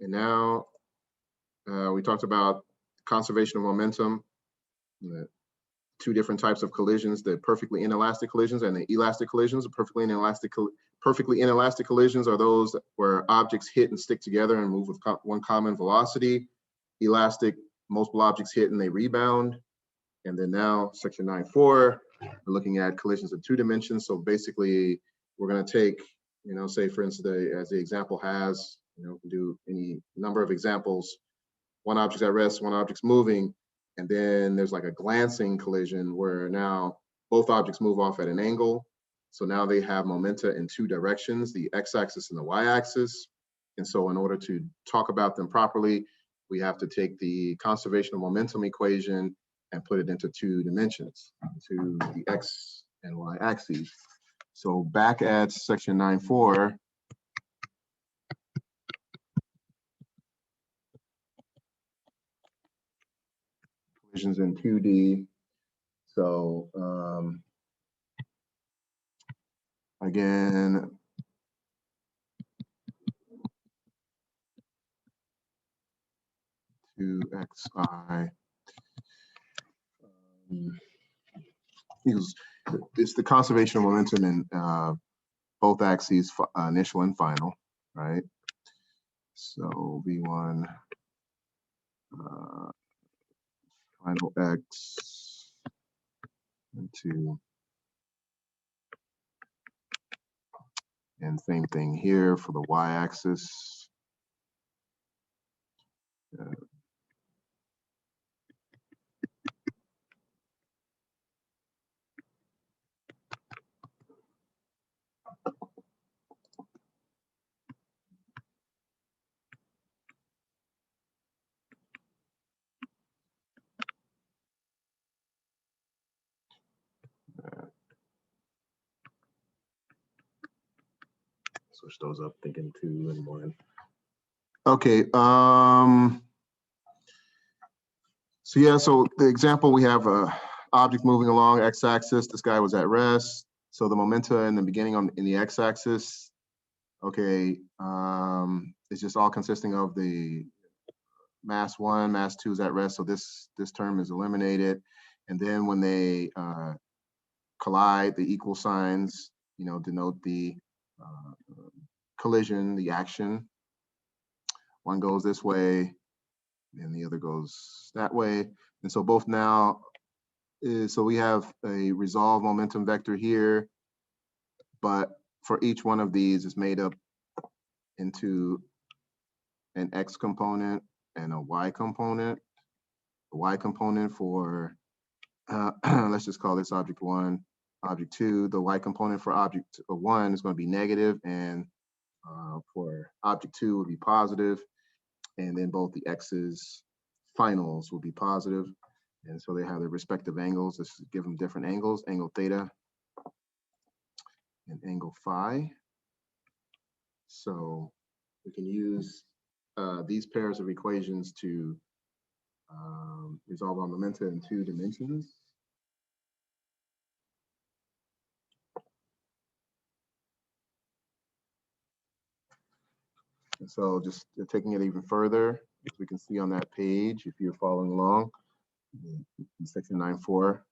And now we talked about conservation of momentum, two different types of collisions, the perfectly inelastic collisions and the elastic collisions. The perfectly inelastic collisions are those where objects hit and stick together and move with one common velocity. Elastic, multiple objects hit and they rebound. And then now section 9.4, we're looking at collisions in 2 dimensions. So basically we're going to take, say for instance, as the example has, do any number of examples. One object's at rest, one object's moving, and then there's like a glancing collision where now both objects move off at an angle. So now they have momenta in 2 directions, the x-axis and the y-axis. And so in order to talk about them properly, we have to take the conservation of momentum equation and put it into 2 dimensions, to the x and y axes. So back at section 9.4, collisions in 2D. So again, to xi it's the conservation of momentum in both axes, initial and final, right? So v1 final x into, and same thing here for the y-axis. Switch those up, thinking 2 and 1. Okay. So yeah, so the example, we have a object moving along x-axis. This guy was at rest. So the momenta in the beginning in the x-axis, okay, it's just all consisting of the mass 1, mass 2 is at rest. So this term is eliminated. And then when they collide, the equal signs, denote the collision, the action. One goes this way and the other goes that way. And so both now, so we have a resolved momentum vector here, but for each one of these is made up into an x component and a y component. The y component for, let's just call this object 1, object 2. The y component for object 1 is going to be negative, and for object 2 will be positive, and then both the x's finals will be positive. And so they have their respective angles. Let's give them different angles, angle theta and angle phi. So we can use these pairs of equations to resolve our momenta in 2 dimensions. And so just taking it even further, as we can see on that page, if you're following along, in section 9.4.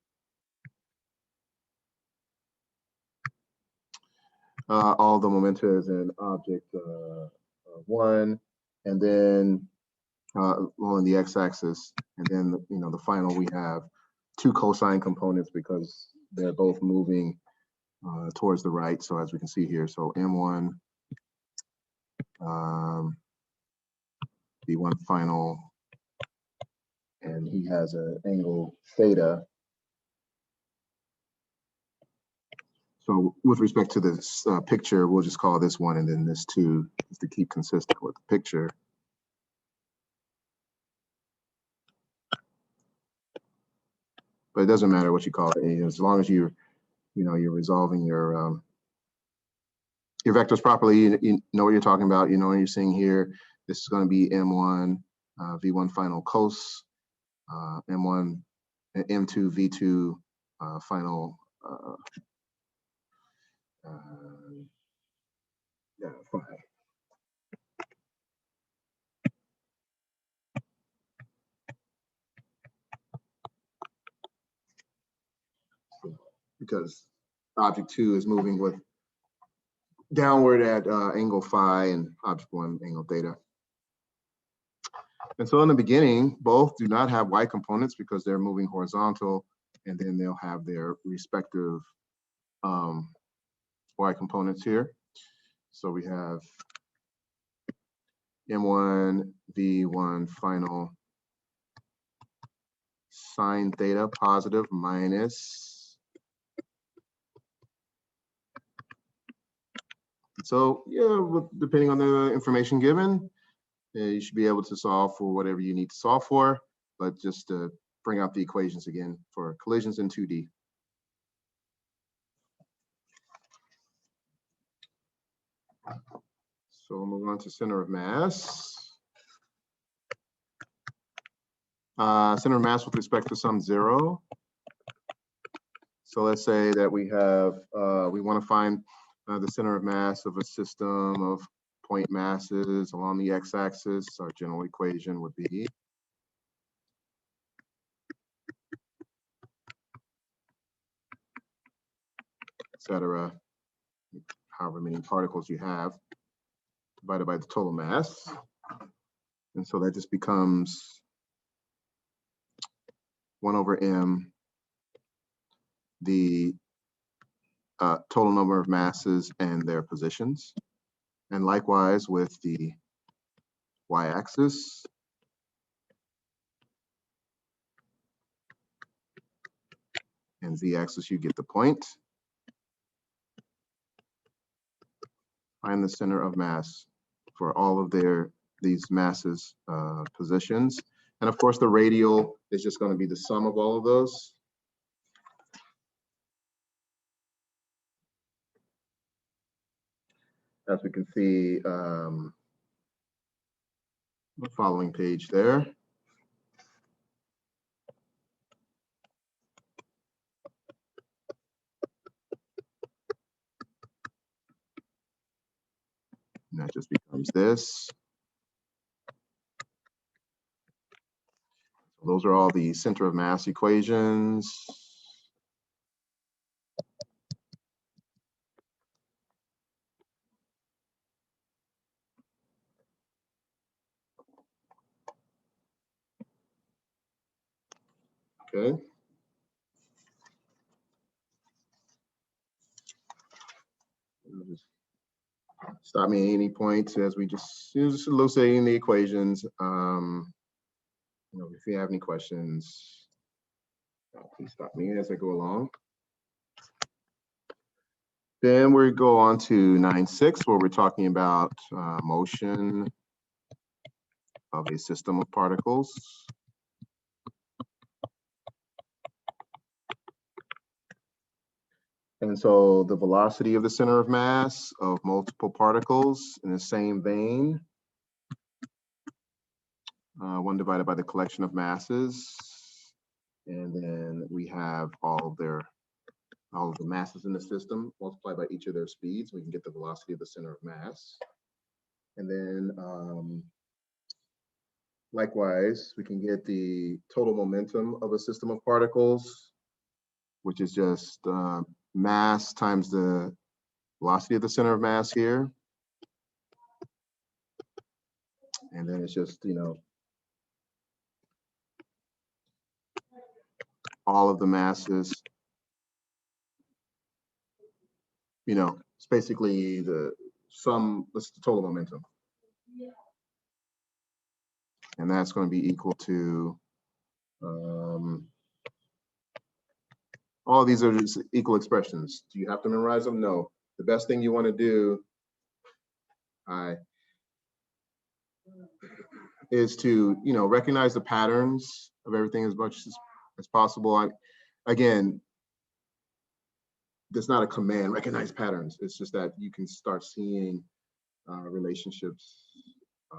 All the momenta is in object 1, and then on the x-axis, and then the final, we have 2 cosine components because they're both moving towards the right. So as we can see here, so m1 v1 final, and he has an angle theta. So with respect to this picture, we'll just call this 1 and then this 2, just to keep consistent with the picture. But it doesn't matter what you call it, as long as you're resolving your vectors properly. You know what you're talking about. What you're seeing here. This is going to be m1 v1 final cos, m1 m2 v2 final phi. because object 2 is moving with downward at angle phi and object 1 angle theta. And so in the beginning, both do not have y components because they're moving horizontal, and then they'll have their respective y components here. So we have M1, V1 final sine theta positive minus. So yeah, depending on the information given, you should be able to solve for whatever you need to solve for, but just to bring out the equations again for collisions in 2D. So we'll move on to center of mass. Center of mass with respect to some 0. So let's say that we have, we want to find the center of mass of a system of point masses along the x-axis. Our general equation would be etc. However many particles you have, divided by the total mass. And so that just becomes 1 over m, the total number of masses and their positions. And likewise with the y-axis, and z-axis, you get the point. Find the center of mass for all of these masses positions. And of course, the radial is just going to be the sum of all of those. As we can see, the following page there. And that just becomes this. So those are all the center of mass equations. Okay. Just stop me at any point as we just elucidating the equations. If you have any questions, please stop me as I go along. Then we go on to 9.6, where we're talking about motion of a system of particles. And so the velocity of the center of mass of multiple particles in the same vein, 1 divided by the collection of masses. And then we have all of the masses in the system multiplied by each of their speeds. We can get the velocity of the center of mass. And then likewise, we can get the total momentum of a system of particles, which is just mass times the velocity of the center of mass here. And then it's just, all of the masses, it's basically the sum, that's the total momentum. And that's going to be equal to, all of these are just equal expressions. Do you have to memorize them? No. The best thing you want to do is to, recognize the patterns of everything as much as possible. Again, that's not a command, recognize patterns. It's just that you can start seeing relationships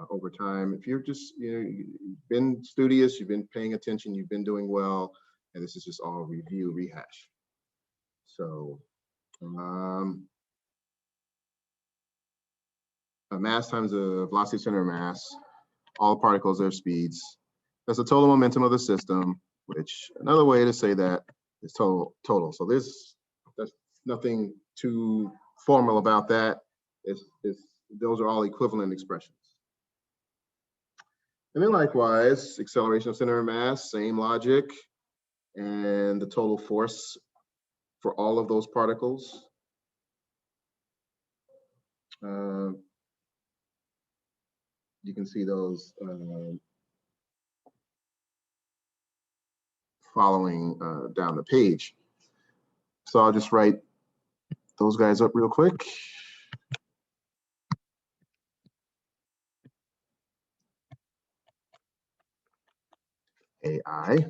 over time. If you're just, you've been studious, you've been paying attention, you've been doing well, and this is just all review, rehash. So mass times the velocity center of mass, all particles, their speeds. That's the total momentum of the system, which another way to say that is total. So this nothing too formal about that. Those are all equivalent expressions. And then likewise, acceleration of center of mass, same logic, and the total force for all of those particles. You can see those following down the page. So I'll just write those guys up real quick. AI.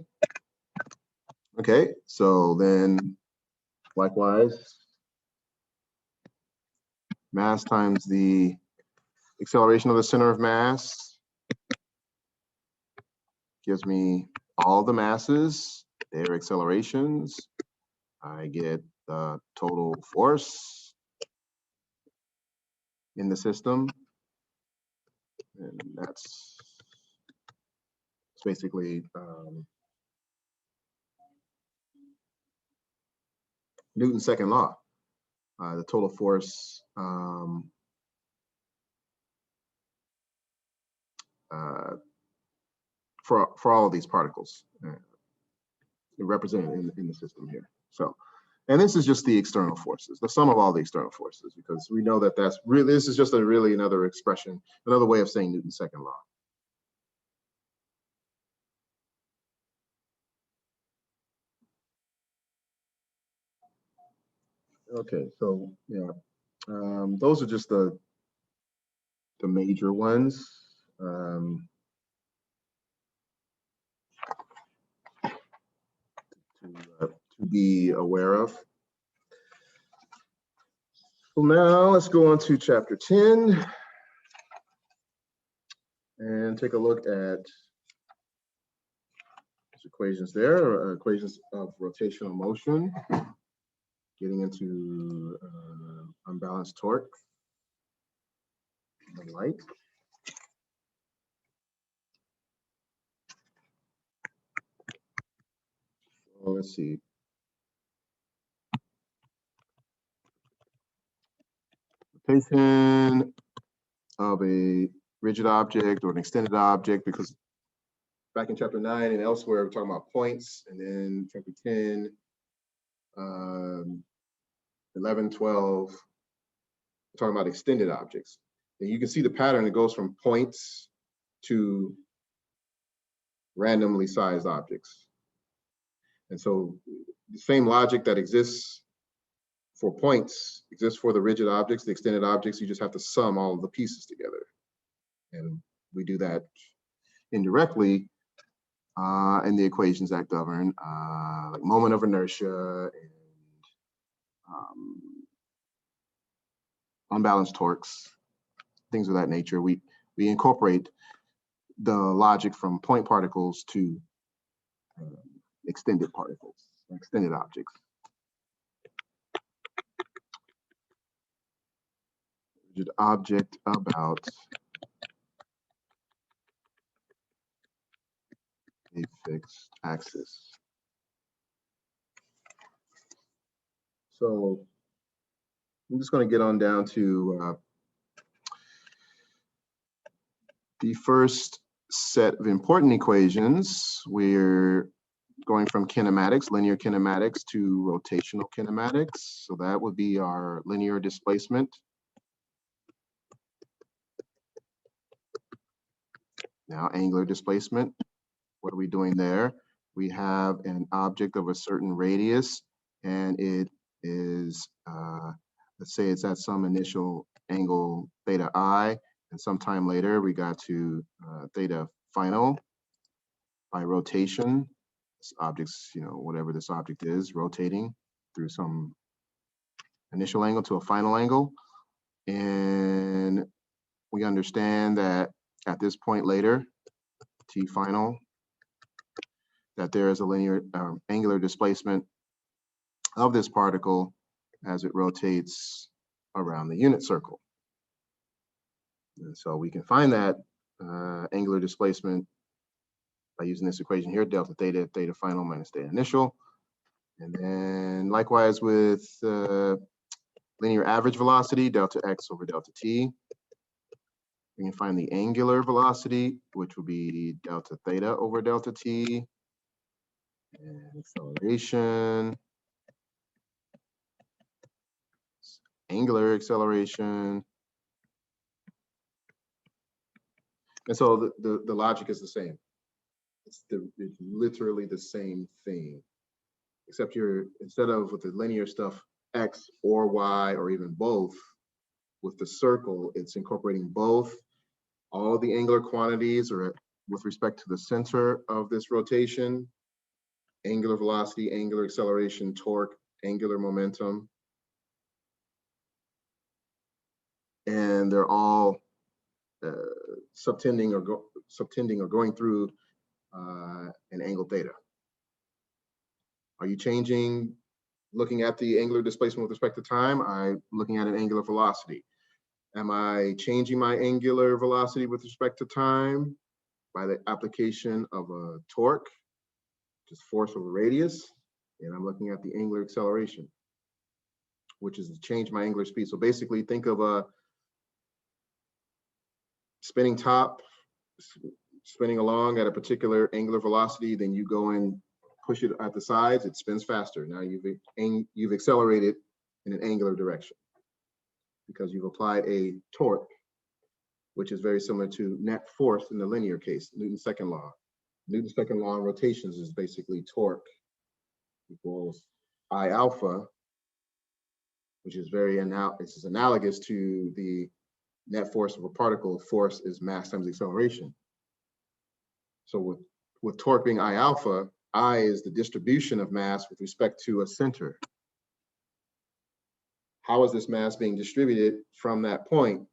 Okay, so then likewise, mass times the acceleration of the center of mass gives me all the masses, their accelerations. I get the total force in the system. And that's basically Newton's second law. The total force for all of these particles represented in the system here. So, and this is just the external forces, the sum of all the external forces, because we know that that's really, this is just really another expression, another way of saying Newton's second law. Okay, so yeah, those are just the major ones. To be aware of. So now let's go on to chapter 10 and take a look at these equations there, equations of rotational motion, getting into unbalanced torque and the like. So let's see. Rotation of a rigid object or an extended object, because back in chapter 9 and elsewhere, we're talking about points, and then chapter 10, 11, 12, we're talking about extended objects. And you can see the pattern. It goes from points to randomly sized objects. And so the same logic that exists for points exists for the rigid objects, the extended objects. You just have to sum all of the pieces together. And we do that indirectly in the equations that govern like moment of inertia and unbalanced torques, things of that nature. We incorporate the logic from point particles to extended particles, extended objects. Rigid object about a fixed axis. So I'm just going to get on down to the first set of important equations. We're going from kinematics, linear kinematics, to rotational kinematics. So that would be our linear displacement. Now, angular displacement. What are we doing there? We have an object of a certain radius, and it is, let's say it's at some initial angle theta I, and sometime later we got to theta final by rotation. This object's, whatever this object is, rotating through some initial angle to a final angle. And we understand that at this point later, T final, that there is a linear angular displacement of this particle as it rotates around the unit circle. And so we can find that angular displacement by using this equation here, delta theta, theta final minus theta initial. And then likewise with linear average velocity, delta x over delta t. We can find the angular velocity, which will be delta theta over delta t. And acceleration, angular acceleration. And so the logic is the same. It's literally the same thing, except instead of with the linear stuff, x or y or even both, with the circle, it's incorporating both. All the angular quantities are with respect to the center of this rotation: angular velocity, angular acceleration, torque, angular momentum. And they're all subtending or going through an angle theta. Are you changing, looking at the angular displacement with respect to time? I'm looking at an angular velocity. Am I changing my angular velocity with respect to time by the application of a torque, just force over radius? And I'm looking at the angular acceleration, which is to change my angular speed. So basically think of a spinning top, spinning along at a particular angular velocity, then you go and push it at the sides, it spins faster. Now you've accelerated in an angular direction because you've applied a torque, which is very similar to net force in the linear case, Newton's second law. Newton's second law in rotations is basically torque equals I alpha, which is analogous to the net force of a particle. Force is mass times acceleration. So with torque being I alpha, I is the distribution of mass with respect to a center. How is this mass being distributed from that point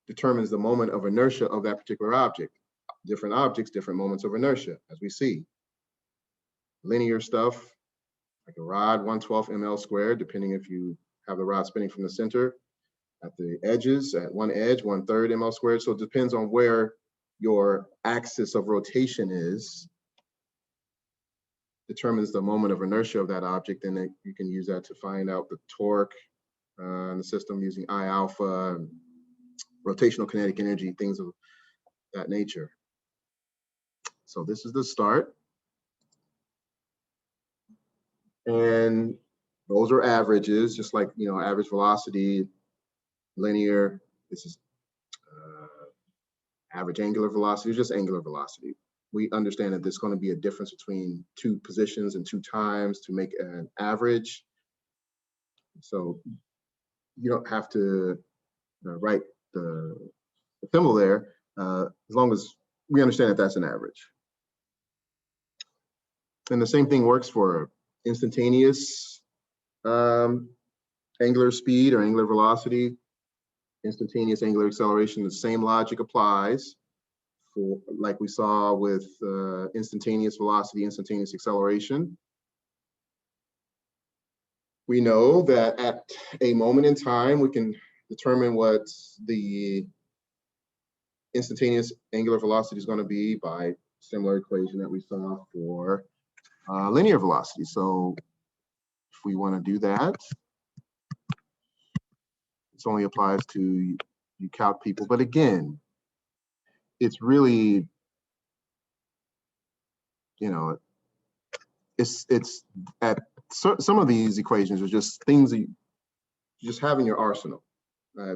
determines the moment of inertia of that particular object. Different objects, different moments of inertia, as we see. Linear stuff, like a rod, 1/12 ml squared, depending if you have the rod spinning from the center. At the edges, at one edge, 1/3 ml squared. So it depends on where your axis of rotation is, determines the moment of inertia of that object, and then you can use that to find out the torque in the system using I alpha, rotational kinetic energy, things of that nature. So this is the start. And those are averages, just like, average velocity, linear. This is average angular velocity, just angular velocity. We understand that there's going to be a difference between two positions and two times to make an average. So you don't have to write the symbol there, as long as we understand that that's an average. And the same thing works for instantaneous angular speed or angular velocity, instantaneous angular acceleration. The same logic applies for, like we saw with instantaneous velocity, instantaneous acceleration. We know that at a moment in time, we can determine what the instantaneous angular velocity is going to be by similar equation that we saw for linear velocity. So if we want to do that, this only applies to you calc people. But again, it's really, it's at some of these equations are just things that you just have in your arsenal. I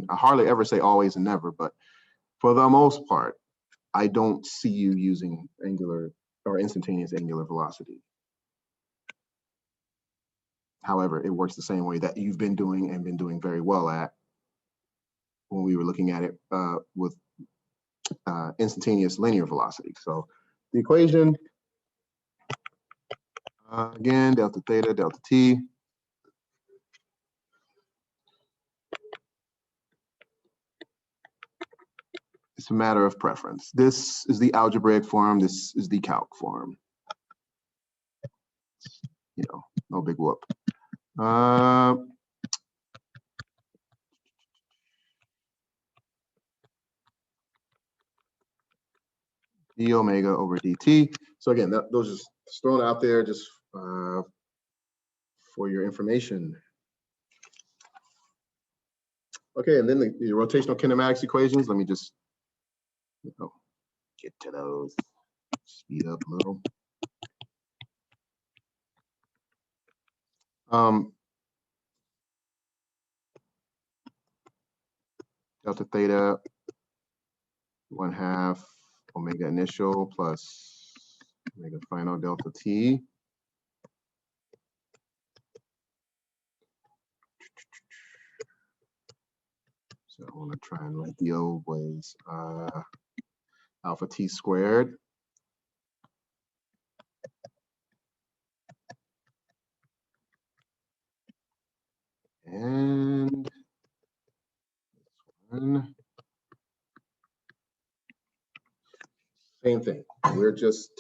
hardly ever say always and never, but for the most part, I don't see you using angular or instantaneous angular velocity. However, it works the same way that you've been doing and been doing very well at when we were looking at it with instantaneous linear velocity. So the equation, again, delta theta, delta t. It's a matter of preference. This is the algebraic form. This is the calc form. No big whoop. d omega over dt. So again, those are just thrown out there just for your information. Okay, and then the rotational kinematics equations. Let me just get to those. Speed up a little. Delta theta 1/2 omega initial plus omega final delta t. So I want to try and write the old ways. Alpha t squared. And this one. Same thing. We're just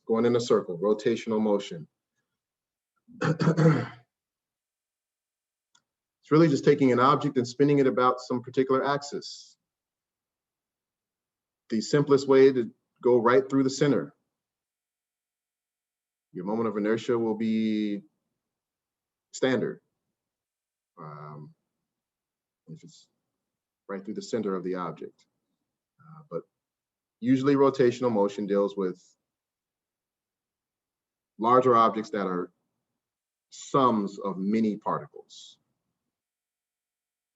going in a circle, rotational motion. It's really just taking an object and spinning it about some particular axis. The simplest way to go right through the center. Your moment of inertia will be standard. It's just right through the center of the object. But usually rotational motion deals with larger objects that are sums of many particles.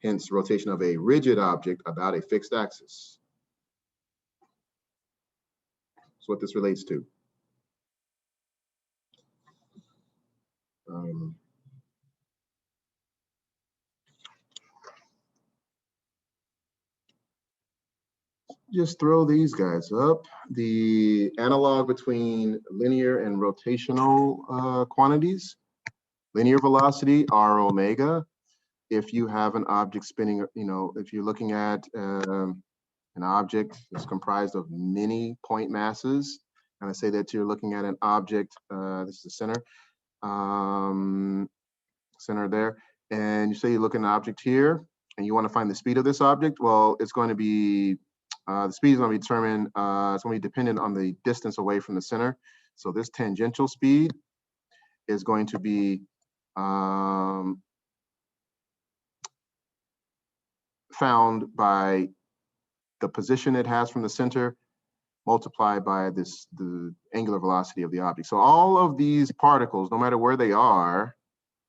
Hence, rotation of a rigid object about a fixed axis. That's what this relates to. Just throw these guys up. The analog between linear and rotational quantities. Linear velocity, r omega. If you have an object spinning, if you're looking at an object that's comprised of many point masses, and I say that you're looking at an object, this is the center, center there, and you say you're looking at an object here, and you want to find the speed of this object, well, it's going to be, the speed is going to be determined, it's going to be dependent on the distance away from the center. So this tangential speed is going to be found by the position it has from the center multiplied by the angular velocity of the object. So all of these particles, no matter where they are,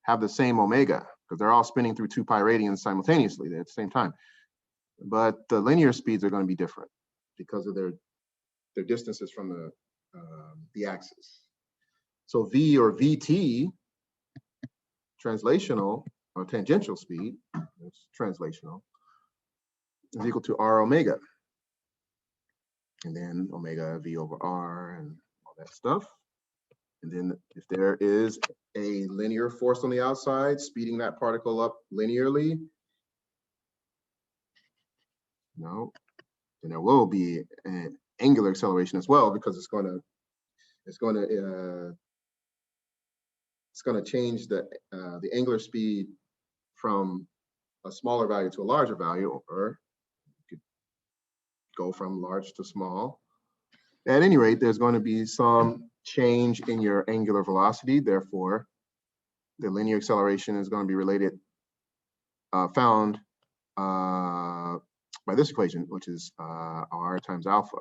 have the same omega because they're all spinning through 2 pi radians simultaneously at the same time. But the linear speeds are going to be different because of their distances from the axis. So V or VT, translational or tangential speed, it's translational, is equal to r omega. And then omega v over r and all that stuff. And then if there is a linear force on the outside, speeding that particle up linearly, then there will be an angular acceleration as well because it's going to change the angular speed from a smaller value to a larger value, or you could go from large to small. At any rate, there's going to be some change in your angular velocity. Therefore, the linear acceleration is going to be related, found by this equation, which is r times alpha.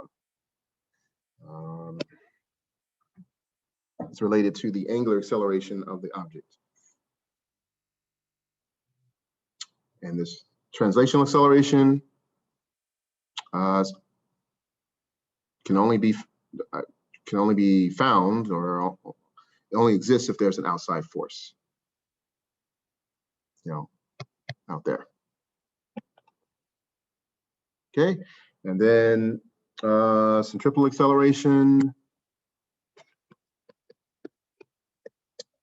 It's related to the angular acceleration of the object. And this translational acceleration can only be found, or it only exists if there's an outside force, out there. Okay, and then centripetal acceleration,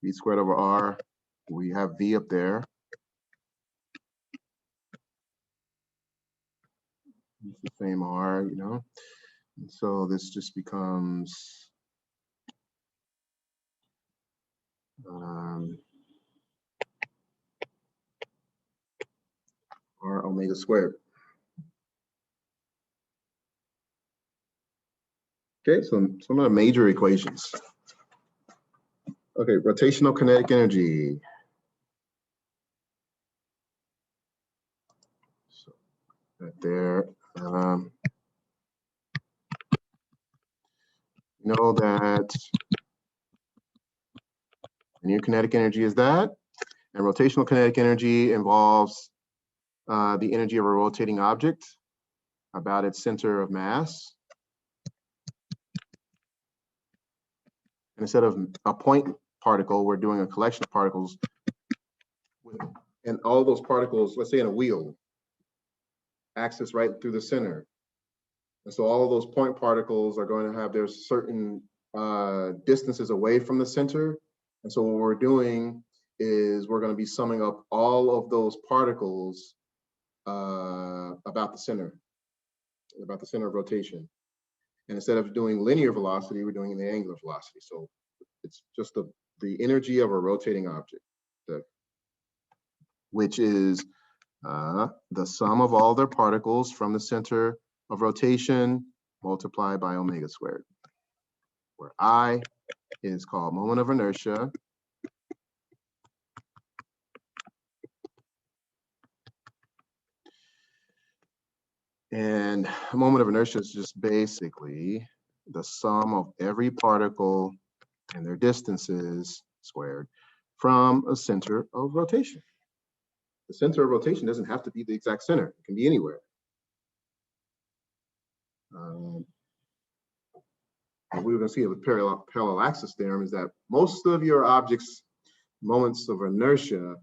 v squared over r. We have v up there. It's the same r, And so this just becomes r omega squared. Okay, so some of the major equations. Okay, rotational kinetic energy. So right there. You know that linear kinetic energy is that, and rotational kinetic energy involves the energy of a rotating object about its center of mass. And instead of a point particle, we're doing a collection of particles. And all those particles, let's say in a wheel, axis right through the center. And so all of those point particles are going to have their certain distances away from the center. And so what we're doing is we're going to be summing up all of those particles about the center of rotation. And instead of doing linear velocity, we're doing the angular velocity. So it's just the energy of a rotating object, which is the sum of all their particles from the center of rotation multiplied by omega squared, where I is called moment of inertia. And a moment of inertia is just basically the sum of every particle and their distances squared from a center of rotation. The center of rotation doesn't have to be the exact center. It can be anywhere. What we're going to see with parallel axis theorem is that most of your objects' moments of inertia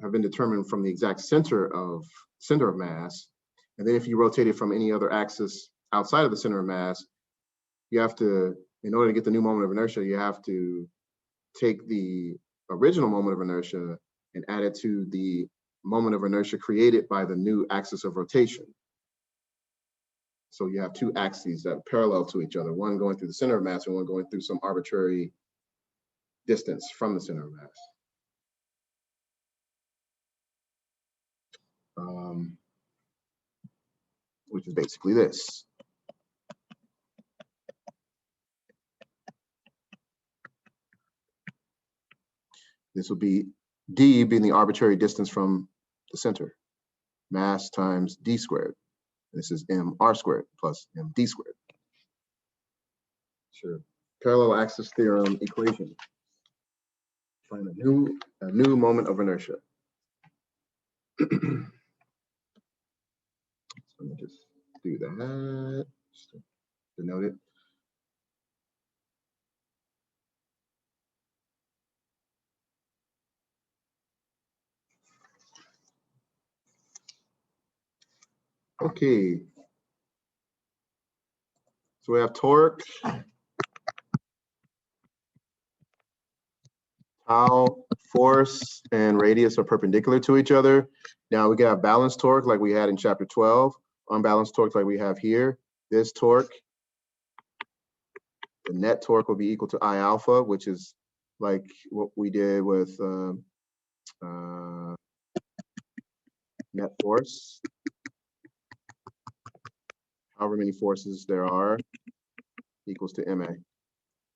have been determined from the exact center of mass. And then if you rotate it from any other axis outside of the center of mass, you have to, in order to get the new moment of inertia, you have to take the original moment of inertia and add it to the moment of inertia created by the new axis of rotation. So you have two axes that are parallel to each other, one going through the center of mass and one going through some arbitrary distance from the center of mass. Which is basically this. This would be d being the arbitrary distance from the center, mass times d squared. This is mr squared plus md squared. Sure. Parallel axis theorem equation. Find a new moment of inertia. So let me just do that. Just to denote it. Okay. So we have torque, tau, force, and radius are perpendicular to each other. Now we can have balanced torque like we had in chapter 12, unbalanced torque like we have here. This torque, the net torque will be equal to I alpha, which is like what we did with net force. However many forces there are equals to MA.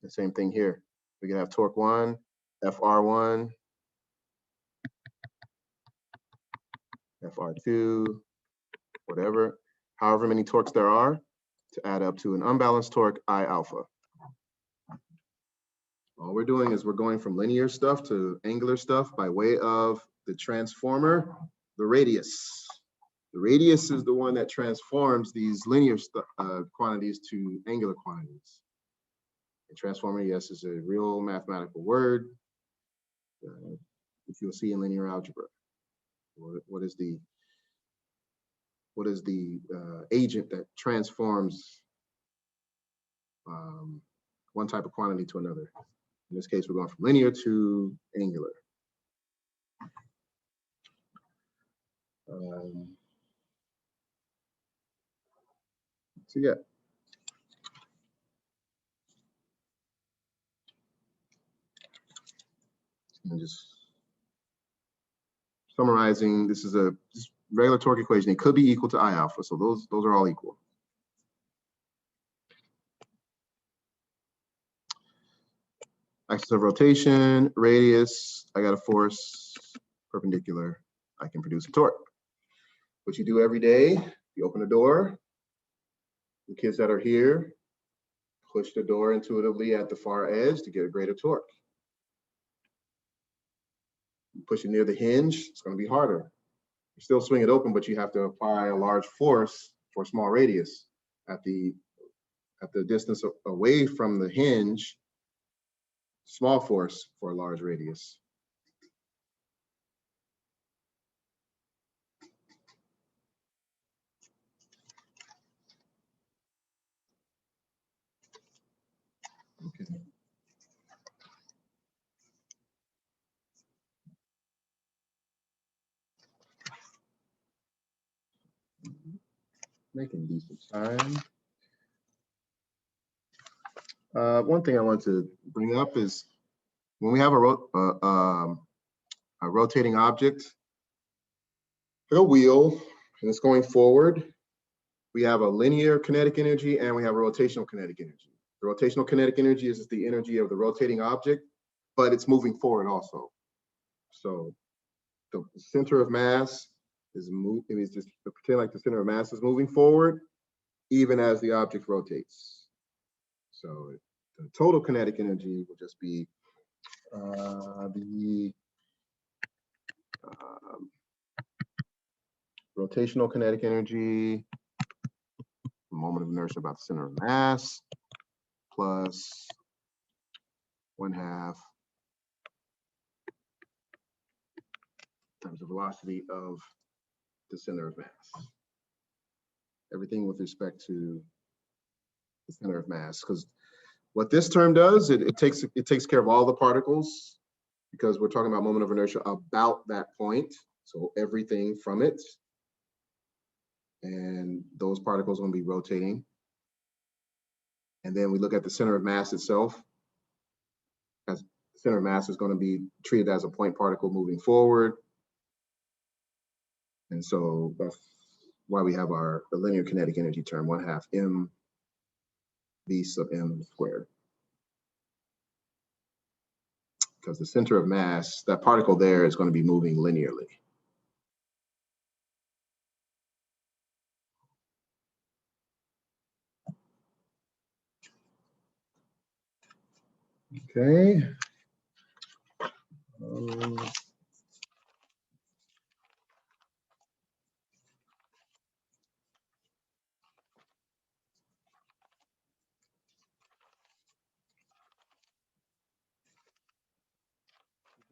The same thing here. We can have torque 1, FR1, FR2, whatever, however many torques there are, to add up to an unbalanced torque I alpha. All we're doing is we're going from linear stuff to angular stuff by way of the transformer, the radius. The radius is the one that transforms these linear quantities to angular quantities. And transformer, yes, is a real mathematical word, which you'll see in linear algebra. What is the agent that transforms one type of quantity to another? In this case, we're going from linear to angular. So yeah. And just summarizing, this is a regular torque equation. It could be equal to I alpha, so those are all equal. Axis of rotation, radius, I got a force, perpendicular, I can produce a torque. What you do every day, you open the door, the kids that are here, push the door intuitively at the far edge to get a greater torque. You push it near the hinge, it's going to be harder. You still swing it open, but you have to apply a large force for a small radius. At the distance away from the hinge, small force for a large radius. Okay. Making decent time. One thing I want to bring up is when we have a rotating object, like a wheel, and it's going forward, we have a linear kinetic energy and we have a rotational kinetic energy. The rotational kinetic energy is the energy of the rotating object, but it's moving forward also. So the center of mass is moving, it's just pretend like the center of mass is moving forward, even as the object rotates. So the total kinetic energy will just be the rotational kinetic energy, moment of inertia about the center of mass, plus 1/2 times the velocity of the center of mass. Everything with respect to the center of mass, because what this term does, it takes care of all the particles, because we're talking about moment of inertia about that point. So everything from it, and those particles are going to be rotating. And then we look at the center of mass itself. As the center of mass is going to be treated as a point particle moving forward. And so that's why we have our linear kinetic energy term, 1/2 m v sub m squared. Because the center of mass, that particle there is going to be moving linearly. Okay.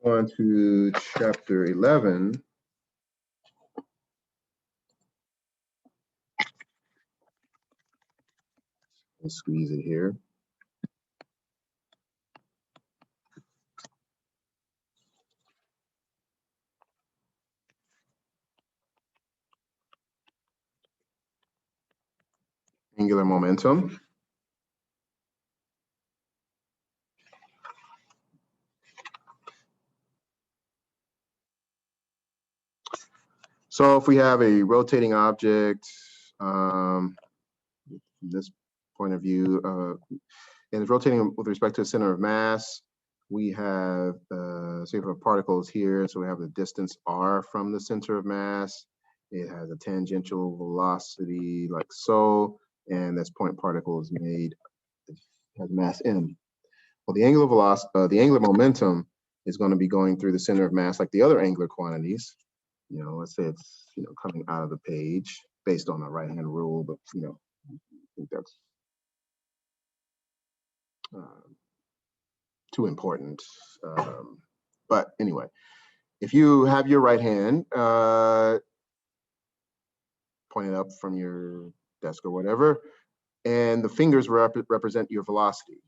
On to chapter 11. Let's squeeze it here. Angular momentum. So if we have a rotating object, from this point of view, and it's rotating with respect to the center of mass, we have, say for particles here, so we have the distance r from the center of mass. It has a tangential velocity like so, and this point particle is made, it has mass m. Well, the angular velocity, the angular momentum is going to be going through the center of mass like the other angular quantities. You know, let's say it's, you know, coming out of the page based on a right-hand rule, but, you know, I think that's too important. But anyway, if you have your right hand pointed up from your desk or whatever, and the fingers represent your velocity,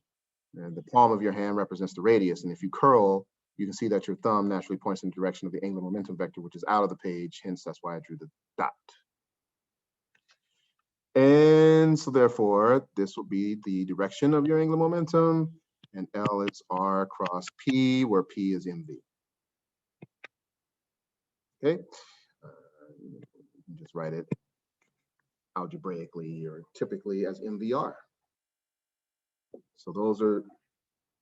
and the palm of your hand represents the radius, and if you curl, you can see that your thumb naturally points in the direction of the angular momentum vector, which is out of the page, hence that's why I drew the dot. And so therefore, this will be the direction of your angular momentum, and L is R cross P, where P is MV. Okay, you can just write it algebraically or typically as MVR. So those are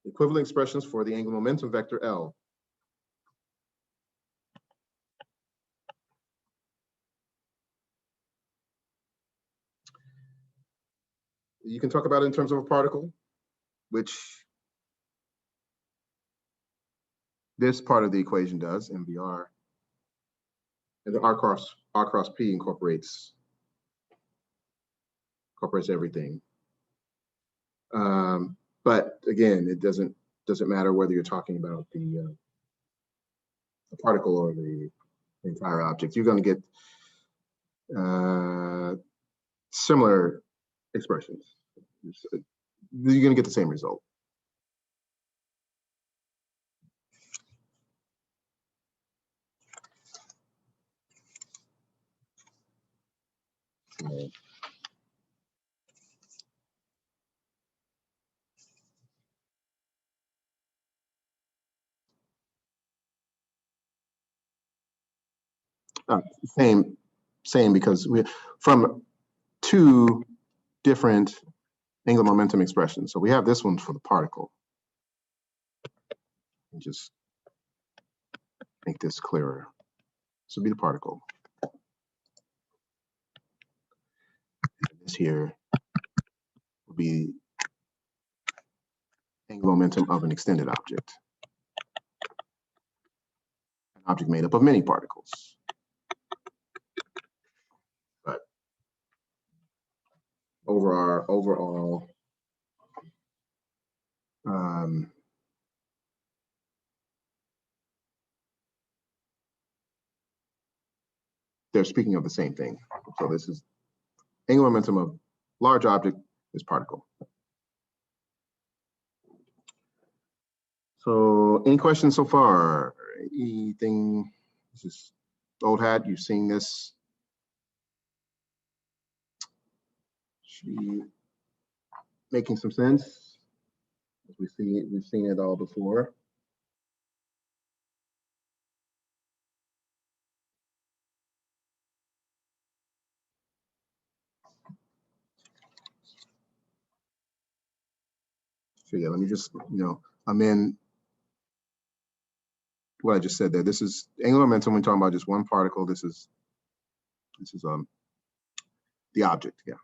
Equivalent expressions for the angular momentum vector L. You can talk about it in terms of a particle, which this part of the equation does, MVR. And the R cross P incorporates everything. But again, it doesn't matter whether you're talking about the particle or the entire object. You're going to get similar expressions. You're going to get the same result. Okay. Same because we from two different angular momentum expressions. So we have this one for the particle. And just make this clearer. This would be the particle. And this here will be angular momentum of an extended object. An object made up of many particles. But overall, they're speaking of the same thing. So this is angular momentum of large object is particle. So any questions so far? Anything? This is old hat. You've seen this. She making some sense. We've seen it all before. So yeah, let me just, amend what I just said there. This is angular momentum. We're talking about just one particle. This is the object, yeah.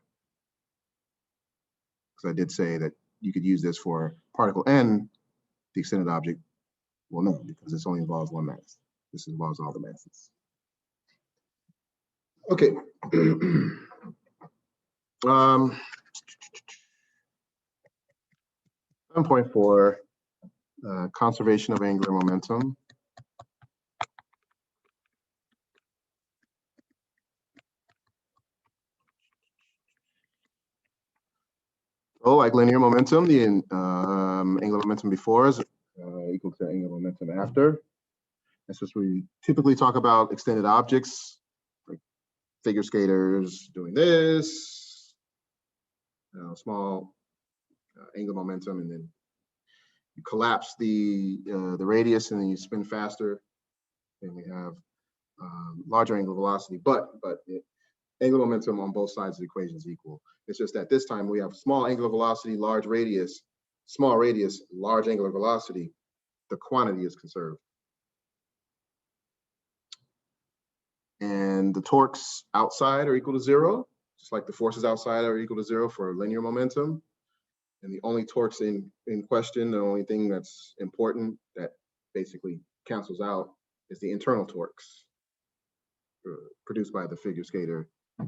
Because I did say that you could use this for particle and the extended object. Well, no, because this only involves one mass. This involves all the masses. Okay. 7.4, conservation of angular momentum. So like linear momentum, the angular momentum before is equal to angular momentum after. That's just we typically talk about extended objects, like figure skaters doing this, small angular momentum, and then you collapse the radius and then you spin faster, and we have larger angular velocity, but angular momentum on both sides of the equation is equal. It's just that this time we have small angular velocity, large radius, small radius, large angular velocity. The quantity is conserved. And the torques outside are equal to 0, just like the forces outside are equal to 0 for linear momentum. And the only torques in question, the only thing that's important that basically cancels out is the internal torques produced by the figure skater as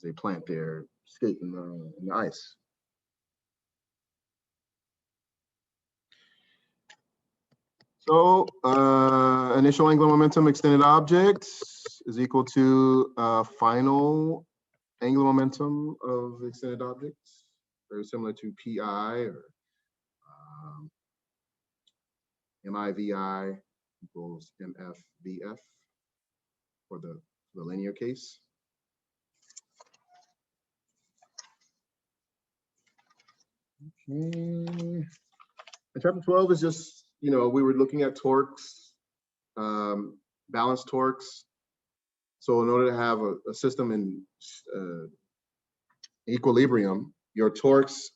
they plant their skate in the ice. So initial angular momentum extended objects is equal to final angular momentum of extended objects, very similar to PI or MIVI equals MFVF for the linear case. Okay. And chapter 12 is just, we were looking at torques, balanced torques. So in order to have a system in equilibrium, your torques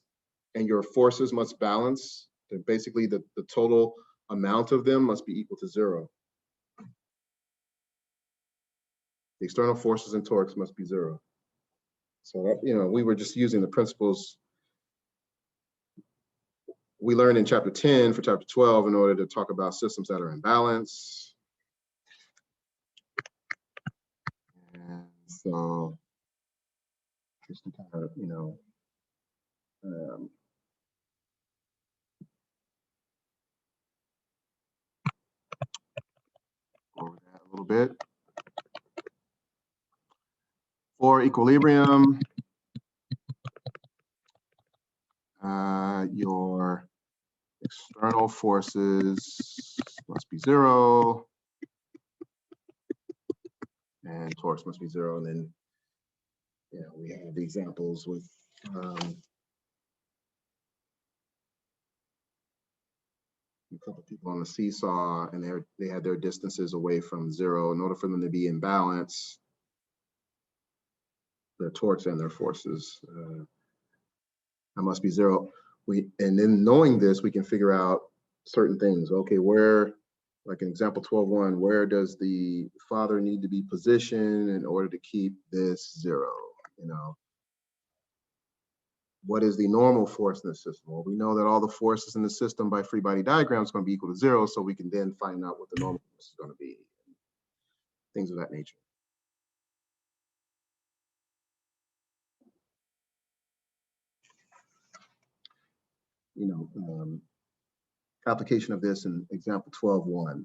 and your forces must balance. Basically, the total amount of them must be equal to 0. The external forces and torques must be 0. So, we were just using the principles we learned in chapter 10 for chapter 12 in order to talk about systems that are in balance. And so, just to kind of, over that a little bit. For equilibrium, your external forces must be 0, and torques must be 0. And then, we have the examples with a couple people on the seesaw, and they had their distances away from 0. In order for them to be in balance, their torques and their forces that must be 0. And then knowing this, we can figure out certain things. Okay, where, like in example 12.1, where does the father need to be positioned in order to keep this 0? What is the normal force in the system? Well, we know that all the forces in the system by free body diagram is going to be equal to 0, so we can then find out what the normal force is going to be. Things of that nature. Application of this in example 12.1.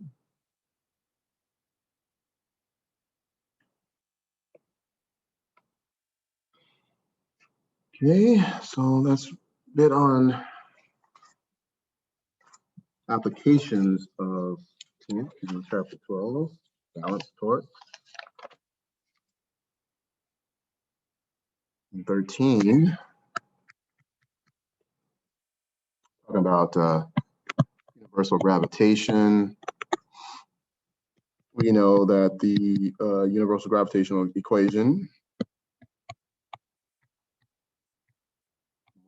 Okay, so that's a bit on applications of chapter 12, balance torque. And 13, talking about universal gravitation. We know that the universal gravitational equation,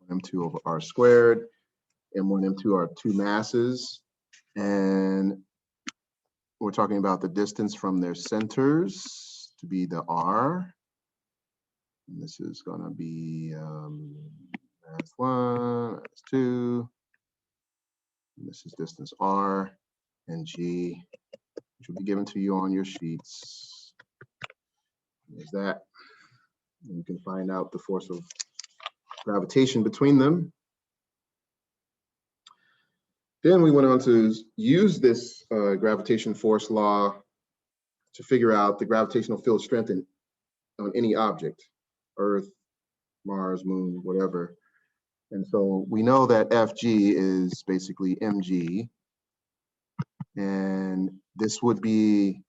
m2 over r squared, m1, m2 are two masses, and we're talking about the distance from their centers to be the r. And this is going to be mass 1, mass 2. And this is distance r and g, which will be given to you on your sheets. There's that. And you can find out the force of gravitation between them. Then we went on to use this gravitation force law to figure out the gravitational field strength on any object, Earth, Mars, Moon, whatever. And so we know that Fg is basically mg, and this would be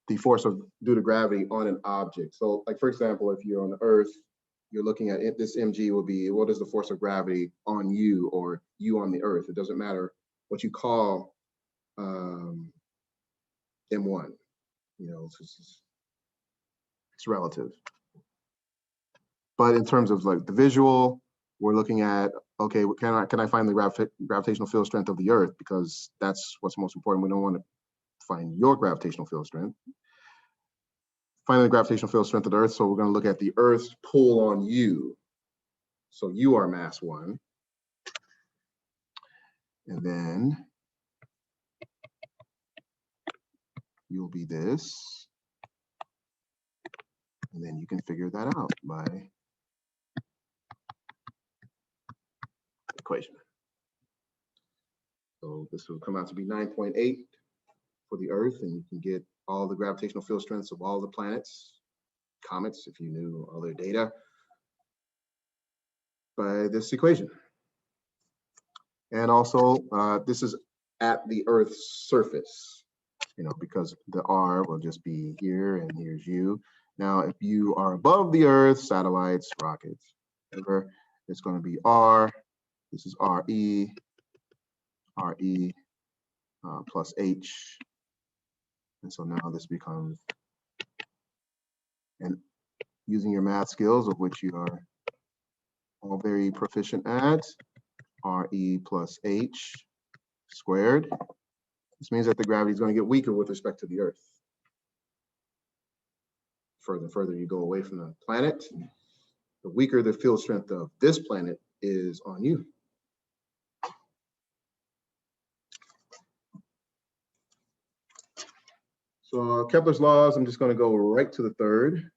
the force due to gravity on an object. So, like for example, if you're on the Earth, you're looking at it, this mg will be, what is the force of gravity on you or you on the Earth? It doesn't matter what you call m1. It's relative. But in terms of like the visual, we're looking at, okay, can I find the gravitational field strength of the Earth, because that's what's most important. We don't want to find your gravitational field strength. Finding the gravitational field strength of the Earth, so we're going to look at the Earth's pull on you. So you are mass 1. And then you'll be this. And then you can figure that out by equation. So this will come out to be 9.8 for the Earth, and you can get all the gravitational field strengths of all the planets, comets, if you knew all their data, by this equation. And also, this is at the Earth's surface, because the R will just be here, and here's you. Now, if you are above the Earth, satellites, rockets, whatever, it's going to be R. This is RE plus H. And so now this becomes, and using your math skills, of which you are all very proficient at, RE plus H squared. This means that the gravity is going to get weaker with respect to the Earth. Further you go away from the planet, the weaker the field strength of this planet is on you. So Kepler's laws, I'm just going to go right to the third,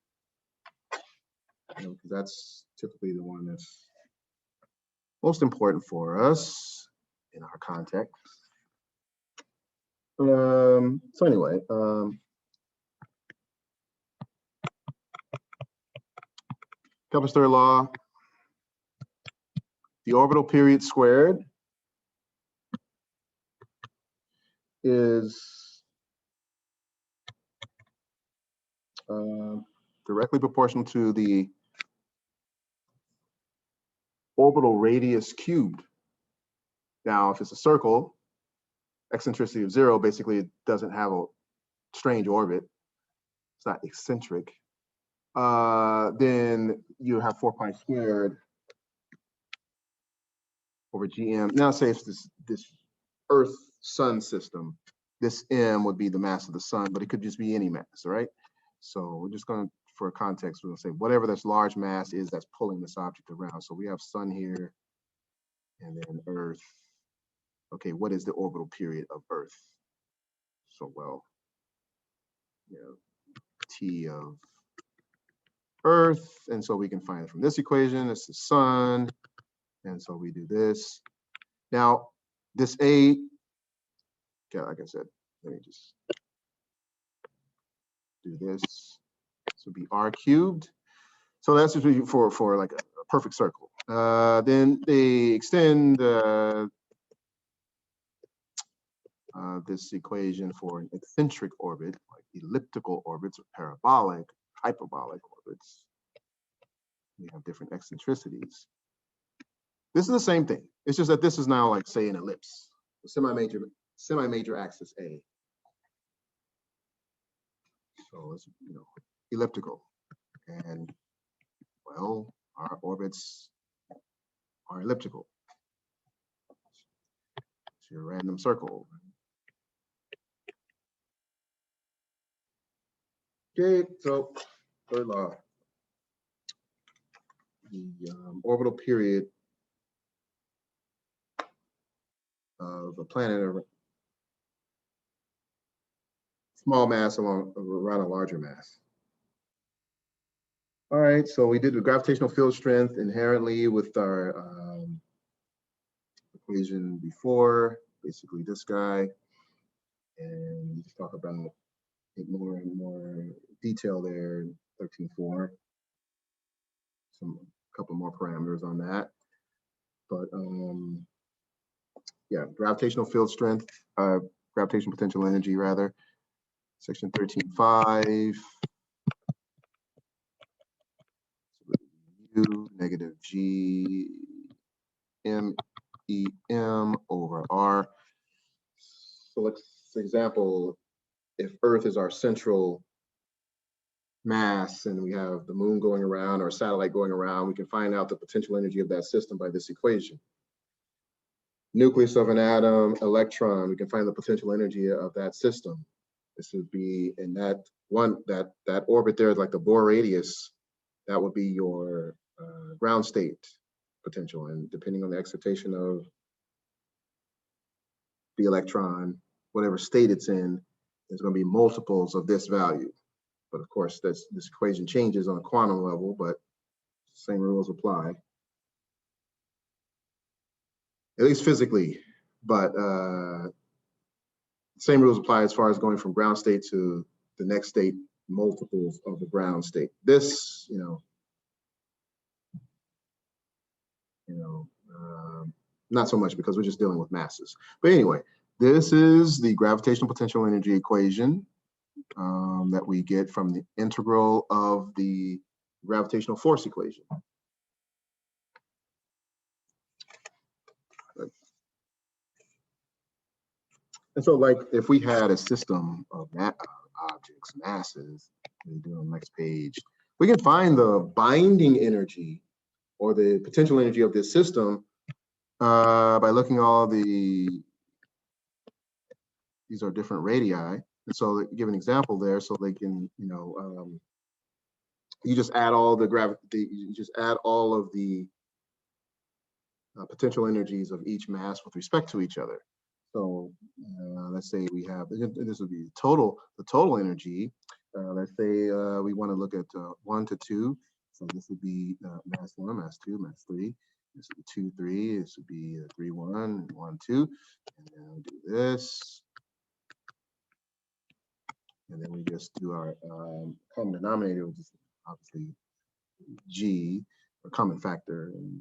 because that's typically the one that's most important for us in our context. So anyway, Kepler's third law, the orbital period squared is directly proportional to the orbital radius cubed. Now, if it's a circle, eccentricity of 0, basically it doesn't have a strange orbit. It's not eccentric. Then you have 4 pi squared over GM. Now say it's this Earth Sun system. This M would be the mass of the sun, but it could just be any mass, right? So we're just going to, for context, we're going to say whatever this large mass is that's pulling this object around. So we have sun here and then Earth. Okay, what is the orbital period of Earth? So, well, you know, T of Earth, and so we can find it from this equation. It's the sun, and so we do this. Now, this A, yeah, like I said, let me just do this. This would be R cubed. So that's just for like a perfect circle. Then they extend this equation for an eccentric orbit, like elliptical orbits or parabolic, hyperbolic orbits. We have different eccentricities. This is the same thing. It's just that this is now like, say, an ellipse, a semi-major axis A. So it's, you know, elliptical. And, well, our orbits are elliptical. It's your random circle. Okay, so third law. The orbital period of a planet or small mass around a larger mass. All right, so we did the gravitational field strength inherently with our equation before, basically this guy, and we just talk about it more and more detail there in 13.4. A couple more parameters on that, but yeah, gravitational field strength, gravitational potential energy rather, section 13.5. U negative G M E M over R. So let's, for example, if Earth is our central mass and we have the moon going around or a satellite going around, we can find out the potential energy of that system by this equation. Nucleus of an atom, electron, we can find the potential energy of that system. This would be in that orbit there, like the Bohr radius, that would be your ground state potential, and depending on the excitation of the electron, whatever state it's in, there's going to be multiples of this value. But of course, this equation changes on a quantum level, but same rules apply, at least physically. But same rules apply as far as going from ground state to the next state, multiples of the ground state. This, not so much because we're just dealing with masses. But anyway, this is the gravitational potential energy equation that we get from the integral of the gravitational force equation. And so, like, if we had a system of objects, masses, we do on the next page, we can find the binding energy or the potential energy of this system by looking at all these are different radii. And so give an example there so they can, you just add all the potential energies of each mass with respect to each other. So let's say we have, this would be the total energy. Let's say we want to look at 1 to 2. So this would be mass 1, mass 2, mass 3. This would be 2, 3. This would be 3, 1, 1, 2. And then we'll do this. And then we just do our common denominator, which is obviously G, or common factor. And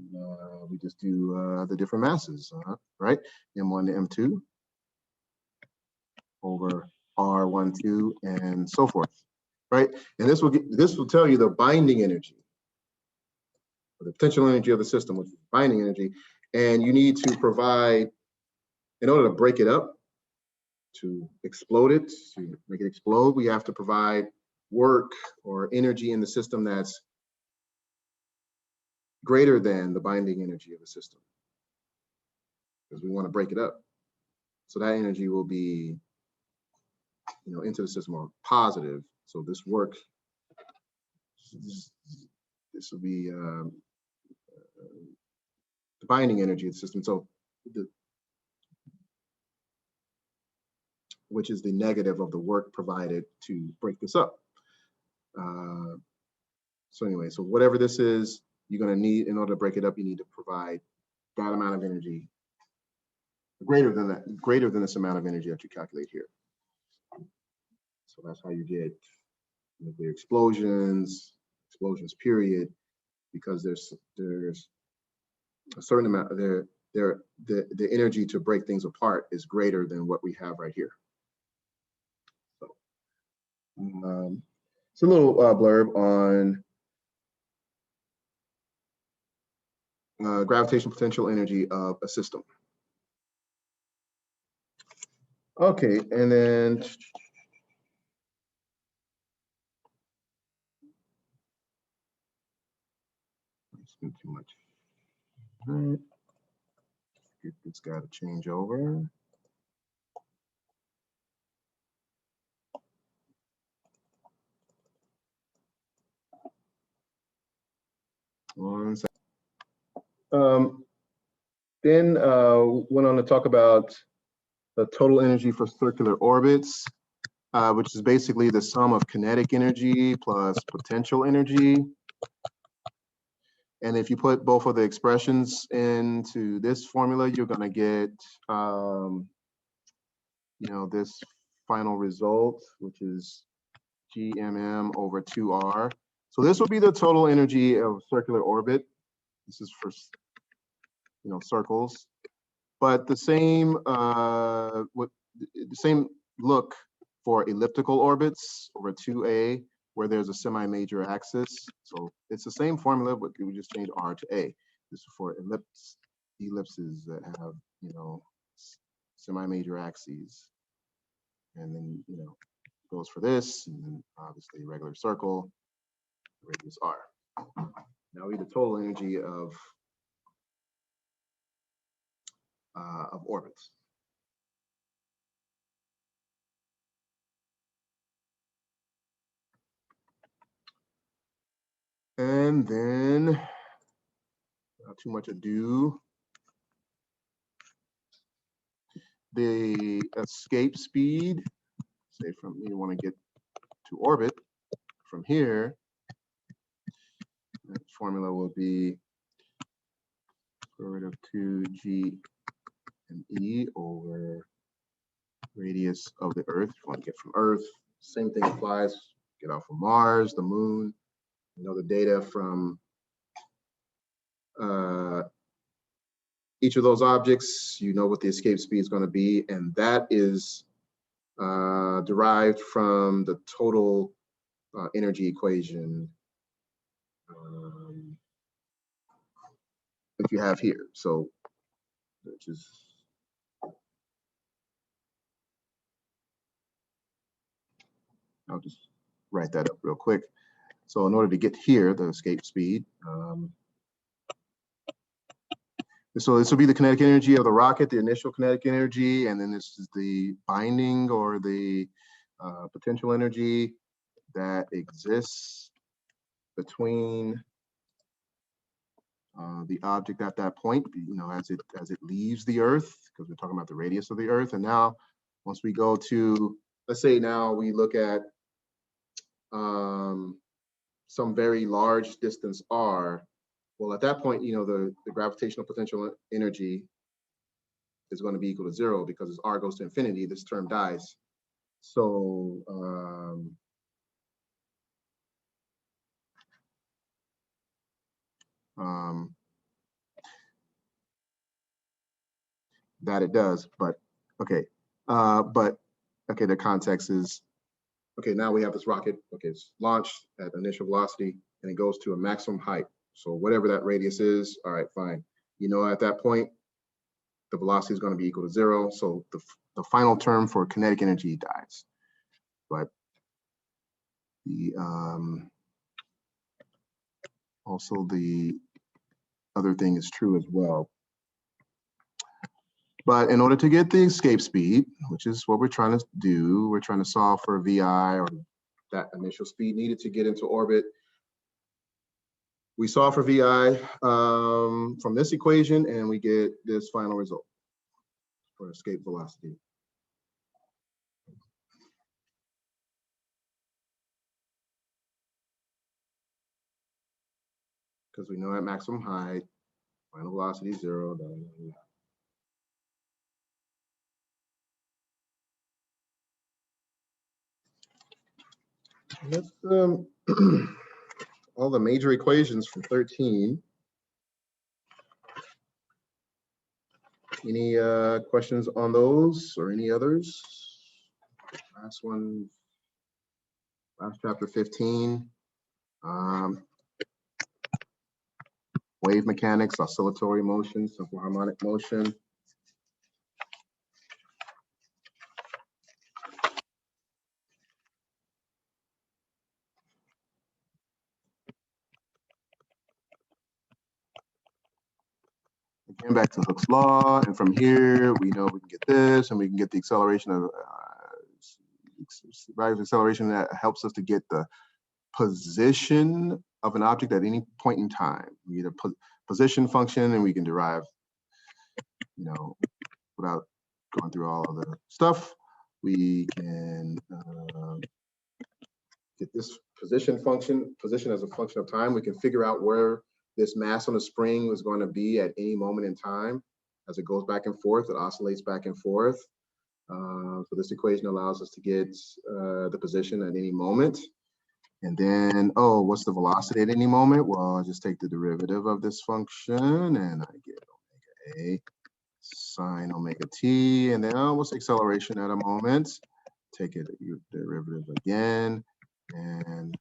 we just do the different masses, right? M1 to M2 over R12 and so forth, right? And this will tell you the binding energy, or the potential energy of the system, which is binding energy. And you need to provide, in order to break it up, to explode it, to make it explode, we have to provide work or energy in the system that's greater than the binding energy of the system, because we want to break it up. So that energy will be, into the system, or positive. So this work, this will be the binding energy of the system. So which is the negative of the work provided to break this up. So anyway, so whatever this is, you're going to need, in order to break it up, you need to provide that amount of energy, greater than this amount of energy that you calculate here. So that's how you get nuclear explosions, period, because there's a certain amount, the energy to break things apart is greater than what we have right here. So it's a little blurb on gravitational potential energy of a system. Okay, and then spend too much. All right. Get this guy to change over. One second. Then went on to talk about the total energy for circular orbits, which is basically the sum of kinetic energy plus potential energy. And if you put both of the expressions into this formula, you're going to get, this final result, which is GMM over 2R. So this will be the total energy of circular orbit. This is for, circles. But the same, the same look for elliptical orbits over 2A, where there's a semi-major axis. So it's the same formula, but we just change R to A. This is for ellipses that have, semi-major axes. And then, goes for this, and then obviously regular circle, radius R. Now we need the total energy of orbits. And then, not too much ado, the escape speed, say from, you want to get to orbit from here, that formula will be square root of 2G and E over radius of the Earth. If you want to get from Earth, same thing applies. Get out from Mars, the Moon. The data from each of those objects, what the escape speed is going to be, and that is derived from the total energy equation that you have here. So, which is I'll just write that up real quick. So in order to get here, the escape speed, So this will be the kinetic energy of the rocket, the initial kinetic energy, and then this is the binding or the potential energy that exists between the object at that point, you know, as it leaves the Earth, because we're talking about the radius of the Earth. And now, once we go to, let's say now we look at some very large distance r. Well, at that point, you know, the gravitational potential energy is going to be equal to 0, because as r goes to infinity, this term dies. So that it does, but okay. Okay, the context is, okay, now we have this rocket, okay, it's launched at initial velocity and it goes to a maximum height. So whatever that radius is, all right, fine. You know, at that point, the velocity is going to be equal to 0. So the final term for kinetic energy dies. But the also the other thing is true as well. But in order to get the escape speed, which is what we're trying to do, we're trying to solve for VI, or that initial speed needed to get into orbit. We solve for VI from this equation, and we get this final result for escape velocity. Because we know at maximum height, final velocity is 0. That's all the major equations from 13. Any questions on those or any others? Last one, last chapter 15. Wave mechanics, oscillatory motion, simple harmonic motion. Again, back to Hooke's law, and from here we know we can get this, and we can get the acceleration of acceleration that helps us to get the position of an object at any point in time. We get a position function, and we can derive, you know, without going through all of the stuff, we can get this position function, position as a function of time. We can figure out where this mass on the spring is going to be at any moment in time. As it goes back and forth, it oscillates back and forth. So this equation allows us to get the position at any moment. And then, oh, what's the velocity at any moment? Well, I just take the derivative of this function and I get omega a sine omega t. And then, oh, what's the acceleration at a moment? Take it derivative again. And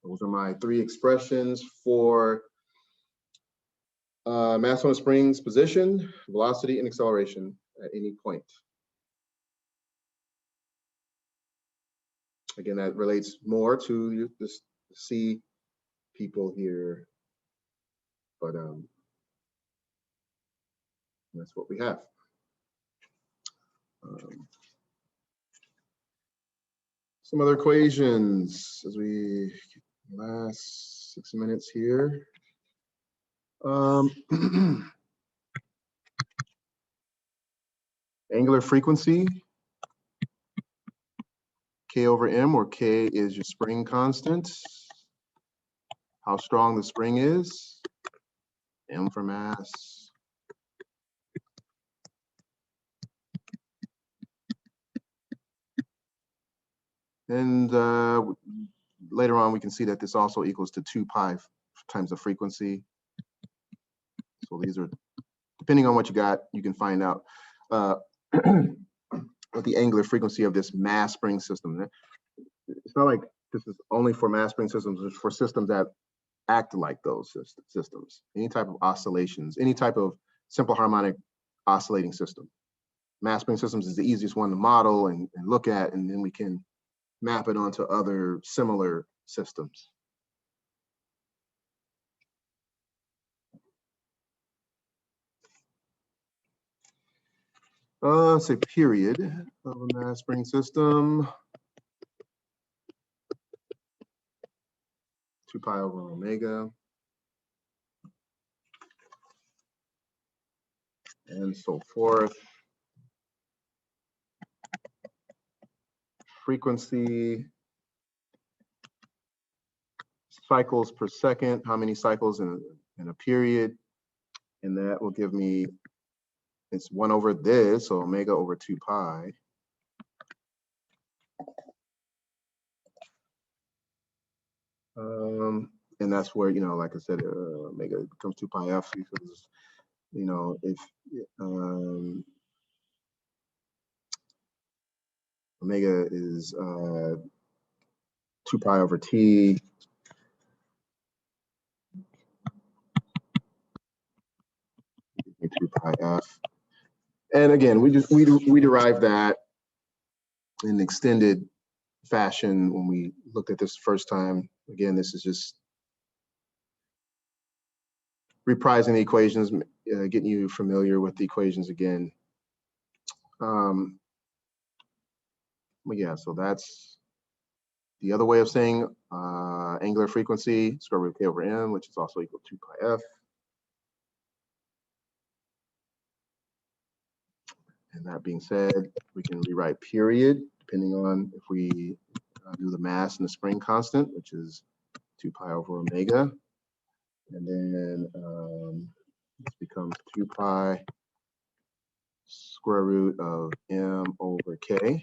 those are my 3 expressions for mass on a spring's position, velocity, and acceleration at any point. Again, that relates more to the C people here, but that's what we have. Some other equations as we last 6 minutes here. Angular frequency, K over M, where K is your spring constant. How strong the spring is, M for mass. And later on, we can see that this also equals to 2 pi times the frequency. So these are, depending on what you got, you can find out what the angular frequency of this mass spring system. It's not like this is only for mass spring systems, it's for systems that act like those systems. Any type of oscillations, any type of simple harmonic oscillating system. Mass spring systems is the easiest one to model and look at, and then we can map it onto other similar systems. say period of a mass spring system, 2 pi over omega, and so forth. Frequency, cycles per second, how many cycles in a period, and that will give me, it's 1 over this, so omega over 2 pi. And that's where, you know, like I said, omega becomes 2 pi f, because, you know, if omega is 2 pi over t, give me 2 pi f. And again, we derived that in extended fashion when we looked at this first time. Again, this is just reprising the equations, getting you familiar with the equations again. But yeah, so that's the other way of saying angular frequency, square root of k over m, which is also equal to 2 pi f. And that being said, we can rewrite period, depending on if we do the mass and the spring constant, which is 2 pi over omega. And then this becomes 2 pi square root of m over k.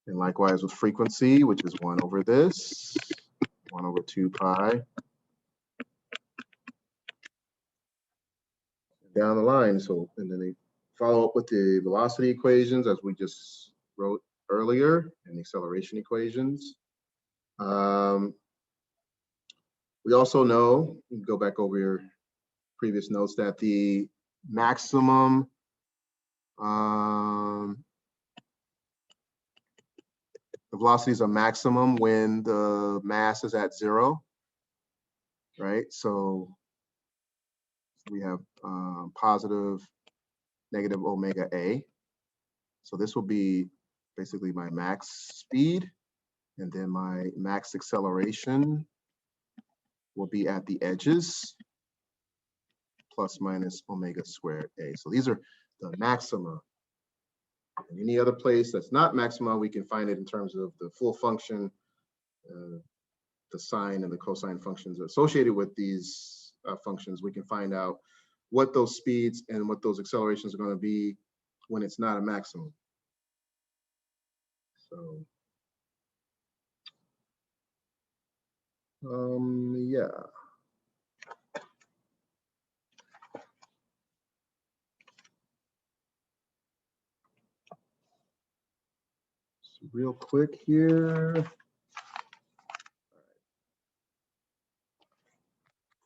And likewise with frequency, which is 1 over this, 1 over 2 pi. Down the line, so, and then they follow up with the velocity equations as we just wrote earlier, and the acceleration equations. We also know, you can go back over your previous notes, that the maximum the velocities are maximum when the mass is at 0, right? So we have positive, negative omega a. So this will be basically my max speed, and then my max acceleration will be at the edges, plus minus omega squared a. So these are the maxima. And any other place that's not maxima, we can find it in terms of the full function, the sine and the cosine functions associated with these functions. We can find out what those speeds and what those accelerations are going to be when it's not a maximum. So, yeah. So real quick here.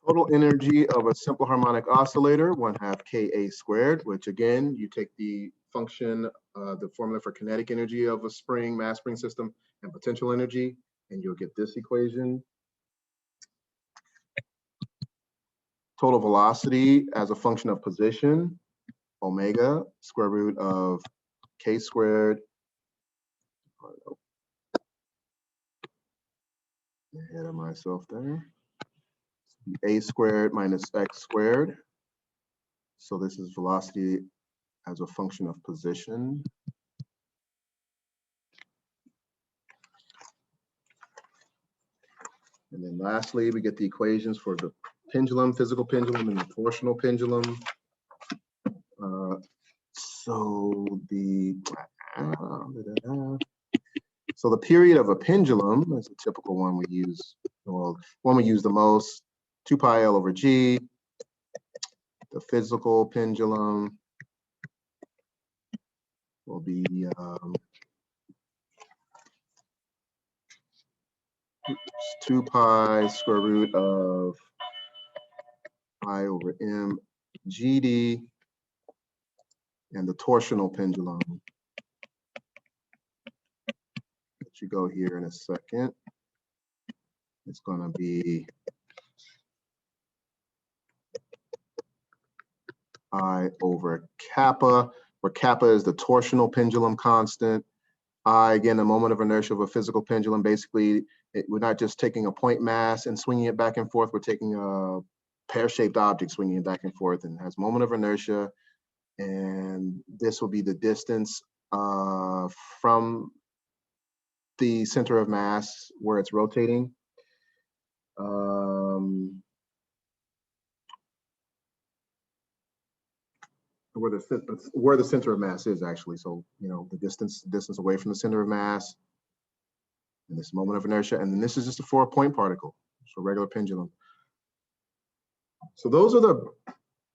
Total energy of a simple harmonic oscillator, 1/2 Ka squared, which again, you take the function, the formula for kinetic energy of a spring, mass spring system, and potential energy, and you'll get this equation. Total velocity as a function of position, omega, square root of k squared. Ahead of myself there. A squared minus x squared. So this is velocity as a function of position. And then lastly, we get the equations for the pendulum, physical pendulum, and the torsional pendulum. So the period of a pendulum is a typical one we use, well, one we use the most, 2 pi L over G. The physical pendulum will be 2 pi square root of pi over m GD, and the torsional pendulum, let you go here in a second, it's going to be I over kappa, where kappa is the torsional pendulum constant. I, again, the moment of inertia of a physical pendulum. Basically, we're not just taking a point mass and swinging it back and forth. We're taking a pear-shaped object, swinging it back and forth, and has moment of inertia. And this will be the distance from the center of mass where it's rotating. Where the center of mass is, actually. So, you know, the distance away from the center of mass, and this moment of inertia, and then this is just a 4-point particle, so regular pendulum. So those are the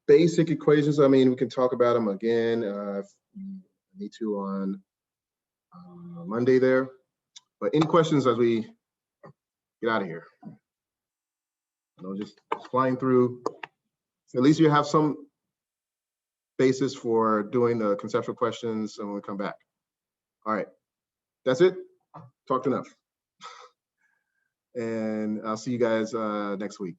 basic equations. I mean, we can talk about them again if you need to on Monday there. But any questions as we get out of here? You know, just flying through. So at least you have some basis for doing the conceptual questions when we come back. All right, that's it. Talked enough. And I'll see you guys next week.